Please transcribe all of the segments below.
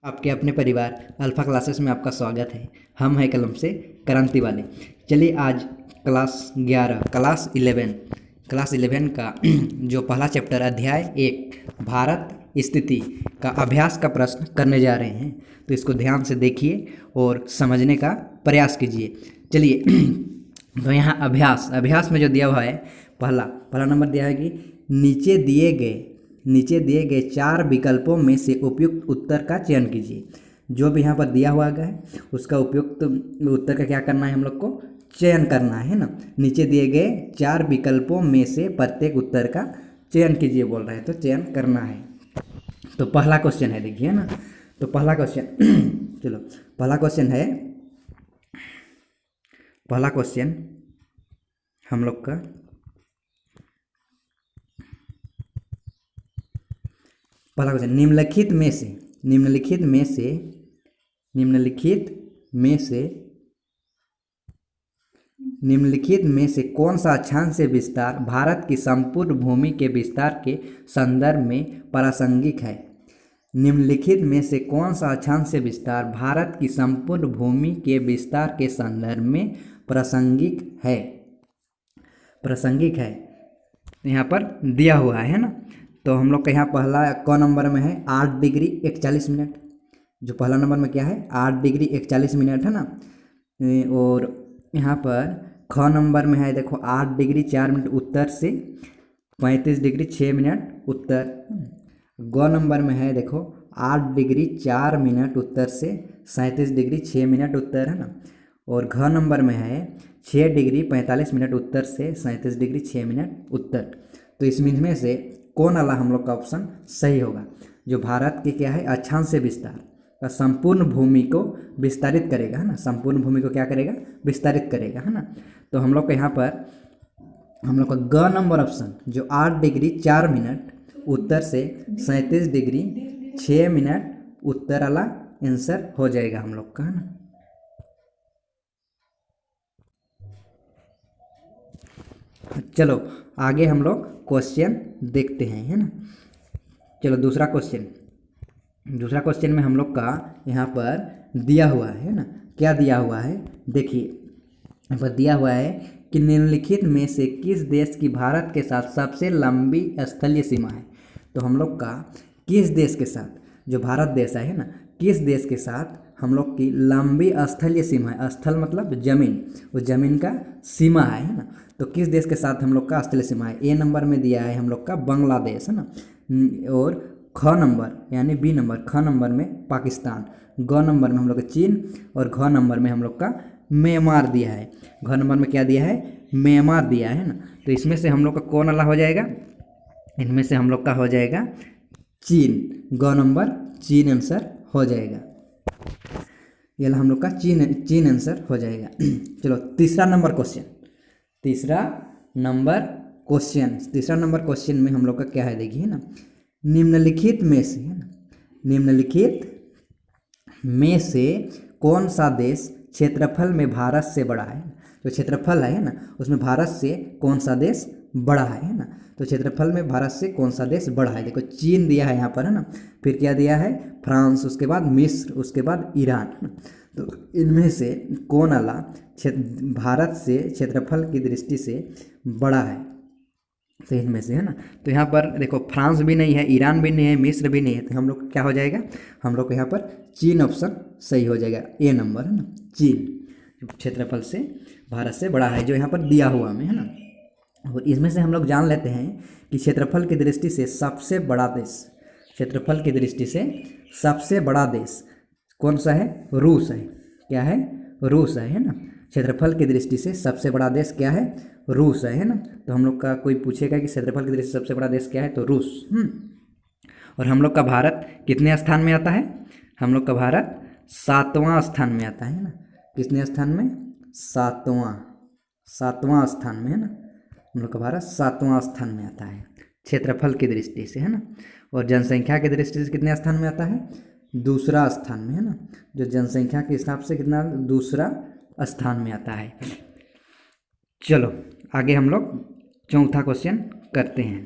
आपके अपने परिवार अल्फ़ा क्लासेस में आपका स्वागत है। हम हैं कलम से क्रांति वाले। चलिए आज क्लास 11 का जो पहला चैप्टर अध्याय 1 भारत स्थिति का अभ्यास का प्रश्न करने जा रहे हैं, तो इसको ध्यान से देखिए और समझने का प्रयास कीजिए। चलिए तो यहाँ अभ्यास में जो दिया हुआ है, पहला नंबर दिया है कि नीचे दिए गए 4 विकल्पों में से उपयुक्त उत्तर का चयन कीजिए। जो भी यहाँ पर दिया हुआ है उसका उपयुक्त उत्तर का क्या करना है, हम लोग को चयन करना है ना। नीचे दिए गए 4 विकल्पों में से प्रत्येक उत्तर का चयन कीजिए बोल रहे हैं, तो चयन करना है। तो पहला क्वेश्चन है, देखिए ना। तो पहला क्वेश्चन चलो पहला क्वेश्चन हम लोग का पहला क्वेश्चन निम्नलिखित में से कौन सा अक्षांश विस्तार भारत की संपूर्ण भूमि के विस्तार के संदर्भ में प्रासंगिक है। निम्नलिखित में से कौन सा अक्षांश विस्तार भारत की संपूर्ण भूमि के विस्तार के संदर्भ में प्रासंगिक है। यहाँ पर दिया हुआ है ना। तो हम लोग का यहाँ पहला क नंबर में है 8 डिग्री 41 मिनट। जो पहला नंबर में क्या है, 8 डिग्री 41 मिनट है ना। और यहाँ पर ख नंबर में है, देखो 8 डिग्री 4 मिनट उत्तर से 35 डिग्री 6 मिनट उत्तर। ग नंबर में है, देखो 8 डिग्री 4 मिनट उत्तर से 37 डिग्री 6 मिनट उत्तर है ना। और घ नंबर में है 6 डिग्री 45 मिनट उत्तर से 37 डिग्री 6 मिनट उत्तर। तो इसमें से कौन वाला हम लोग का ऑप्शन सही होगा, जो भारत के क्या है अक्षांश विस्तार का संपूर्ण भूमि को विस्तारित करेगा, है ना। संपूर्ण भूमि को क्या करेगा, विस्तारित करेगा, है ना। तो हम लोग को यहाँ पर हम लोग का ग नंबर ऑप्शन जो 8 डिग्री 4 मिनट उत्तर से 37 डिग्री 6 मिनट उत्तर वाला आंसर हो जाएगा हम लोग का, है ना। चलो आगे हम लोग क्वेश्चन देखते हैं, है ना। चलो दूसरा क्वेश्चन में हम लोग का यहाँ पर दिया हुआ है ना। क्या दिया हुआ है, देखिए यहाँ पर दिया हुआ है कि निम्नलिखित में से किस देश की भारत के साथ सबसे लंबी स्थलीय सीमा है। तो हम लोग का किस देश के साथ, जो भारत देश है ना, किस देश के साथ हम लोग की लंबी स्थलीय सीमा है। स्थल मतलब जमीन, उस जमीन का सीमा है ना। तो किस देश के साथ हम लोग का स्थलीय सीमा है। ए नंबर में दिया है हम लोग का बांग्लादेश, है ना। और ख नंबर यानी बी नंबर, ख नंबर में पाकिस्तान, ग नंबर में हम लोग का चीन और घ नंबर में हम लोग का म्यांमार दिया है। घ नंबर में क्या दिया है, म्यांमार दिया है ना। तो इसमें से हम लोग का कौन वाला हो जाएगा, इनमें से हम लोग का हो जाएगा चीन। ग नंबर चीन आंसर हो जाएगा। ये हम लोग का चीन आंसर हो जाएगा। चलो तीसरा नंबर क्वेश्चन में हम लोग का क्या है, देखिए ना। निम्नलिखित में से कौन सा देश क्षेत्रफल में भारत से बड़ा है। जो क्षेत्रफल है ना, उसमें भारत से कौन सा देश बड़ा है ना। तो क्षेत्रफल में भारत से कौन सा देश बड़ा है, देखो चीन दिया है यहाँ पर, है ना। फिर क्या दिया है, फ्रांस, उसके बाद मिस्र, उसके बाद ईरान, है ना। तो इनमें से कौन वाला भारत से क्षेत्रफल की दृष्टि से बड़ा है, तो इनमें से, है ना। तो यहाँ पर देखो फ्रांस भी नहीं है, ईरान भी नहीं है, मिस्र भी नहीं है। तो हम लोग क्या हो जाएगा, हम लोग को यहाँ पर चीन ऑप्शन सही हो जाएगा। ए नंबर, है ना, चीन क्षेत्रफल से भारत से बड़ा है, जो यहाँ पर दिया हुआ में, है ना। और इसमें से हम लोग जान लेते हैं कि क्षेत्रफल की दृष्टि से सबसे बड़ा देश कौन सा है, रूस है। क्या है, रूस है ना। क्षेत्रफल की दृष्टि से सबसे बड़ा देश क्या है, रूस है ना। तो हम लोग का कोई पूछेगा कि क्षेत्रफल की दृष्टि से सबसे बड़ा देश क्या है, तो रूस। और हम लोग का भारत कितने स्थान में आता है, हम लोग का भारत 7वां स्थान में आता है ना। कितने स्थान में, 7वां स्थान में, है ना। हम लोग का भारत 7वां स्थान में आता है क्षेत्रफल की दृष्टि से, है ना। और जनसंख्या की दृष्टि से कितने स्थान में आता है, दूसरा स्थान में, है ना। जो जनसंख्या के हिसाब से कितना, दूसरा स्थान में आता है। चलो आगे हम लोग चौथा क्वेश्चन करते हैं।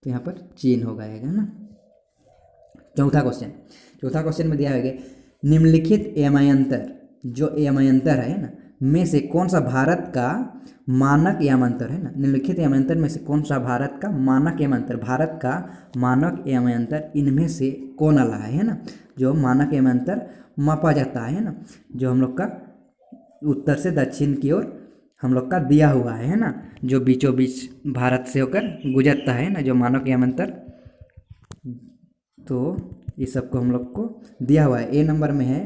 तो यहाँ पर चीन हो गएगा ना। चौथा क्वेश्चन में दिया है कि निम्नलिखित एमयांतर, जो एमयांतर है ना, में से कौन सा भारत का मानक एमयांतर है ना, निम्नलिखित एमयांतर में से कौन सा भारत का मानक एमयांतर, भारत का मानक एमयांतर इनमें से कौन वाला है ना, जो मानक एमयांतर मापा जाता है ना, जो हम लोग का उत्तर से दक्षिण की ओर हम लोग का दिया हुआ है ना, जो बीचों बीच भारत से होकर गुजरता है ना, जो मानक एमयांतर, तो ये सबको हम लोग को दिया हुआ है। ए नंबर में है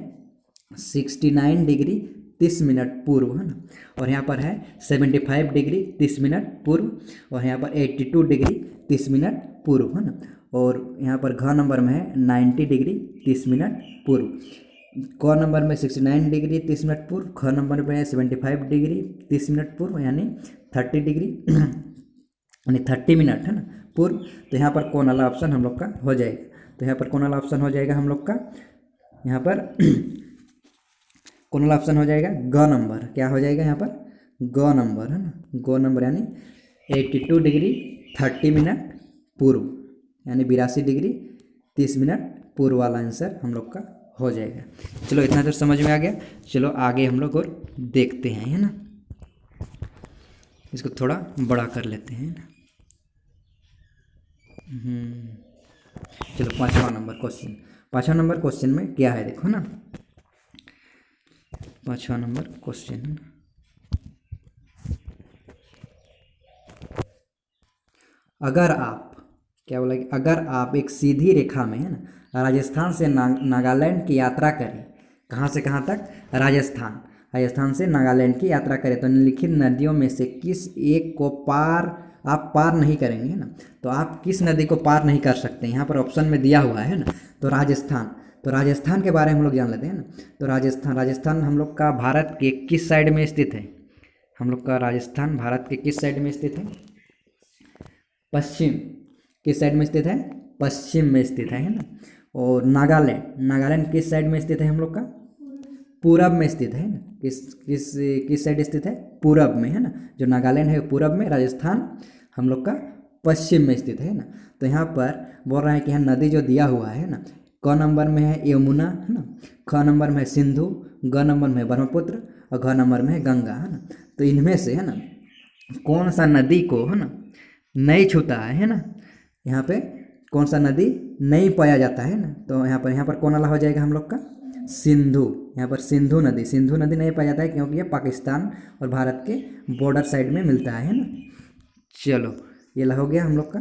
69 डिग्री 30 मिनट पूर्व है ना, और यहाँ पर है 75 डिग्री 30 मिनट पूर्व, और यहाँ पर 82 डिग्री 30 मिनट पूर्व है ना, और यहाँ पर घ नंबर में है 90 डिग्री 30 मिनट पूर्व। क नंबर में 69 डिग्री 30 मिनट पूर्व, ख नंबर में 75 डिग्री 30 मिनट पूर्व, यानी 30 डिग्री यानी 30 मिनट है ना पूर्व। तो यहाँ पर कौन वाला ऑप्शन हम लोग का हो जाएगा, तो यहाँ पर कौन वाला ऑप्शन हो जाएगा हम लोग का, यहाँ पर कौन वाला ऑप्शन हो जाएगा, ग नंबर। क्या हो जाएगा यहाँ पर, ग नंबर है ना, ग नंबर यानी 82 डिग्री 30 मिनट पूर्व, यानी 82 डिग्री 30 मिनट पूर्व वाला आंसर हम लोग का हो जाएगा। चलो इतना तो समझ में आ गया। चलो आगे हम लोग और देखते हैं, है ना, इसको थोड़ा बड़ा कर लेते हैं ना। चलो 5वां नंबर क्वेश्चन, 5वां नंबर क्वेश्चन में क्या है देखो ना, 5वां नंबर क्वेश्चन है ना, अगर आप, क्या बोला कि अगर आप एक सीधी रेखा में है ना राजस्थान से नागालैंड की यात्रा करें, कहाँ से कहाँ तक, राजस्थान से नागालैंड की यात्रा करें, तो निम्नलिखित नदियों में से किस एक को आप पार नहीं करेंगे है ना, तो आप किस नदी को पार नहीं कर सकते, यहाँ पर ऑप्शन में दिया हुआ है ना। तो राजस्थान के बारे में हम लोग जान लेते हैं ना। तो राजस्थान हम लोग का भारत के किस साइड में स्थित है, हम लोग का राजस्थान भारत के किस साइड में स्थित है, पश्चिम, किस साइड में स्थित है, पश्चिम में स्थित है ना। और नागालैंड किस साइड में स्थित है हम लोग का, पूरब में स्थित है ना, किस साइड स्थित है, पूरब में है ना, जो नागालैंड है पूरब में, राजस्थान हम लोग का पश्चिम में स्थित है ना। तो यहाँ पर बोल रहा है कि यहाँ नदी जो दिया हुआ है ना, क नंबर में है यमुना है ना, ख नंबर में है सिंधु, ग नंबर में है ब्रह्मपुत्र, और घ नंबर में है गंगा है ना। तो इनमें से है ना कौन सा नदी को है ना नहीं छूता है ना, यहाँ पे कौन सा नदी नहीं पाया जाता है ना, तो यहाँ पर कौन वाला हो जाएगा हम लोग का, सिंधु। यहाँ पर सिंधु नदी नहीं पाया जाता है, क्योंकि ये पाकिस्तान और भारत के बॉर्डर साइड में मिलता है ना। चलो ये हो गया हम लोग का